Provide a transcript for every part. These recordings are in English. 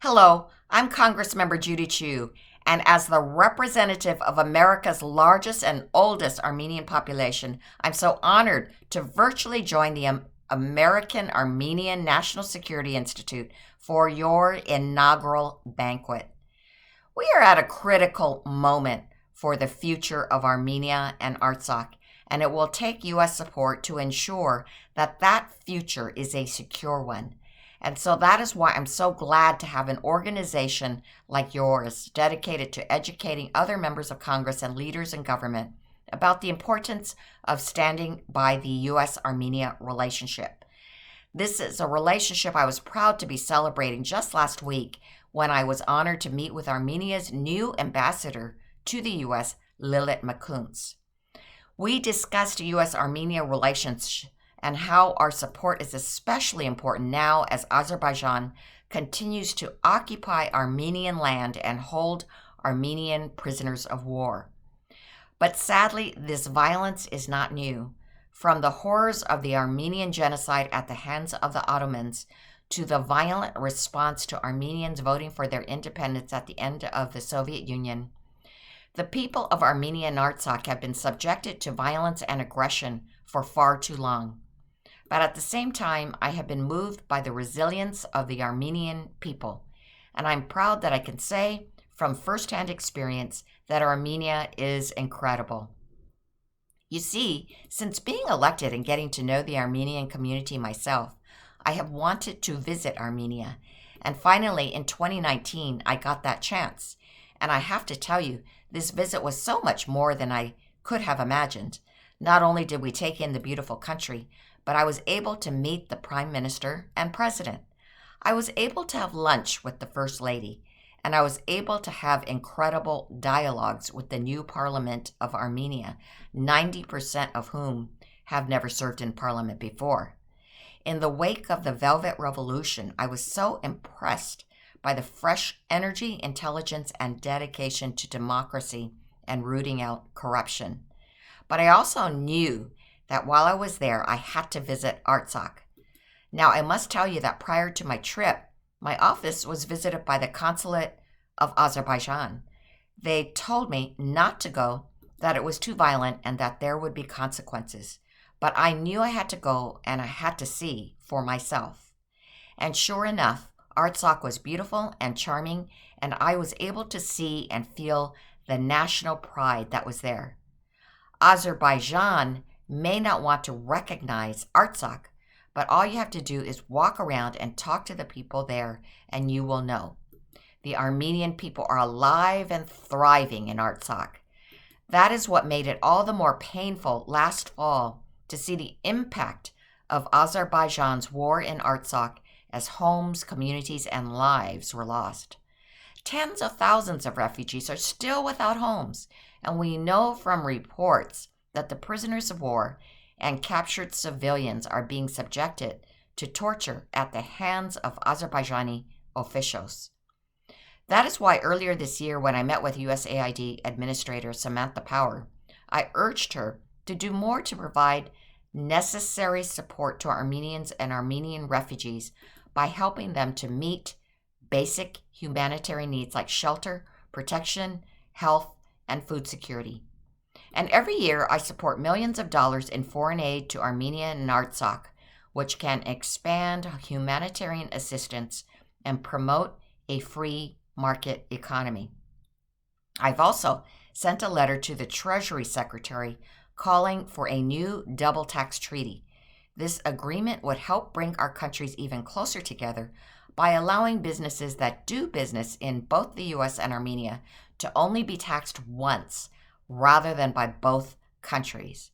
Hello, I'm Congressmember Judy Chu, and as the representative of America's largest and oldest Armenian population, I'm so honored to virtually join the American Armenian National Security Institute for your inaugural banquet. We are at a critical moment for the future of Armenia and Artsakh, and it will take U.S. support to ensure that that future is a secure one. And so that is why I'm so glad to have an organization like yours dedicated to educating other members of Congress and leaders in government about the importance of standing by the U.S.-Armenia relationship. This is a relationship I was proud to be celebrating just last week when I was honored to meet with Armenia's new ambassador to the U.S., Lilit Makuntz. We discussed U.S.-Armenia relations and how our support is especially important now as Azerbaijan continues to occupy Armenian land and hold Armenian prisoners of war. But sadly, this violence is not new. From the horrors of the Armenian genocide at the hands of the Ottomans to the violent response to Armenians voting for their independence at the end of the Soviet Union, the people of Armenia and Artsakh have been subjected to violence and aggression for far too long. But at the same time, I have been moved by the resilience of the Armenian people, and I'm proud that I can say from firsthand experience that Armenia is incredible. You see, since being elected and getting to know the Armenian community myself, I have wanted to visit Armenia, and finally in 2019, I got that chance. And I have to tell you, this visit was so much more than I could have imagined. Not only did we take in the beautiful country, but I was able to meet the Prime Minister and President. I was able to have lunch with the First Lady, and I was able to have incredible dialogues with the new Parliament of Armenia, 90% of whom have never served in Parliament before. In the wake of the Velvet Revolution, I was so impressed by the fresh energy, intelligence, and dedication to democracy and rooting out corruption. But I also knew that while I was there, I had to visit Artsakh. Now, I must tell you that prior to my trip, my office was visited by the Consulate of Azerbaijan. They told me not to go, that it was too violent, and that there would be consequences. But I knew I had to go, and I had to see for myself. And sure enough, Artsakh was beautiful and charming, and I was able to see and feel the national pride that was there. Azerbaijan may not want to recognize Artsakh, but all you have to do is walk around and talk to the people there, and you will know. The Armenian people are alive and thriving in Artsakh. That is what made it all the more painful last fall to see the impact of Azerbaijan's war in Artsakh as homes, communities, and lives were lost. Tens of thousands of refugees are still without homes, and we know from reports that the prisoners of war and captured civilians are being subjected to torture at the hands of Azerbaijani officials. That is why earlier this year, when I met with USAID Administrator Samantha Power, I urged her to do more to provide necessary support to Armenians and Armenian refugees by helping them to meet basic humanitarian needs like shelter, protection, health, and food security. And every year, I support millions of dollars in foreign aid to Armenia and Artsakh, which can expand humanitarian assistance and promote a free market economy. I've also sent a letter to the Treasury Secretary calling for a new double tax treaty. This agreement would help bring our countries even closer together by allowing businesses that do business in both the U.S. and Armenia to only be taxed once, rather than by both countries.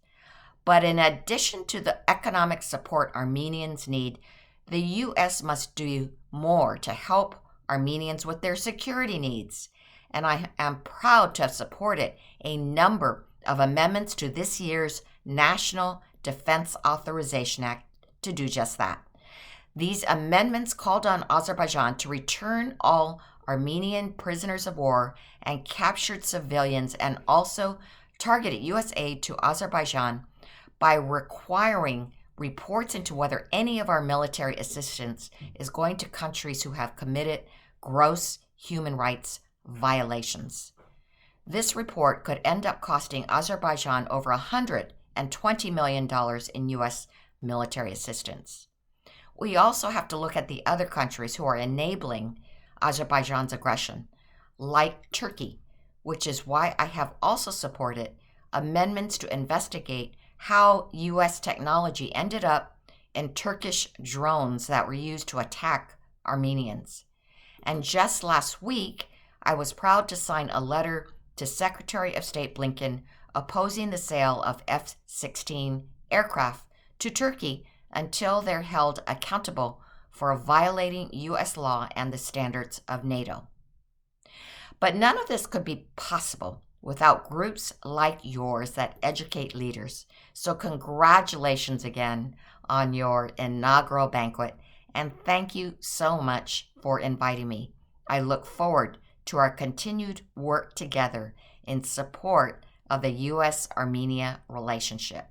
But in addition to the economic support Armenians need, the U.S. must do more to help Armenians with their security needs. And I am proud to have supported a number of amendments to this year's National Defense Authorization Act to do just that. These amendments called on Azerbaijan to return all Armenian prisoners of war and captured civilians, and also targeted U.S. aid to Azerbaijan by requiring reports into whether any of our military assistance is going to countries who have committed gross human rights violations. This report could end up costing Azerbaijan over $120 million in U.S. military assistance. We also have to look at the other countries who are enabling Azerbaijan's aggression, like Turkey, which is why I have also supported amendments to investigate how U.S. technology ended up in Turkish drones that were used to attack Armenians. And just last week, I was proud to sign a letter to Secretary of State Blinken opposing the sale of F-16 aircraft to Turkey until they're held accountable for violating U.S. law and the standards of NATO. But none of this could be possible without groups like yours that educate leaders. So congratulations again on your inaugural banquet, and thank you so much for inviting me. I look forward to our continued work together in support of the U.S.-Armenia relationship.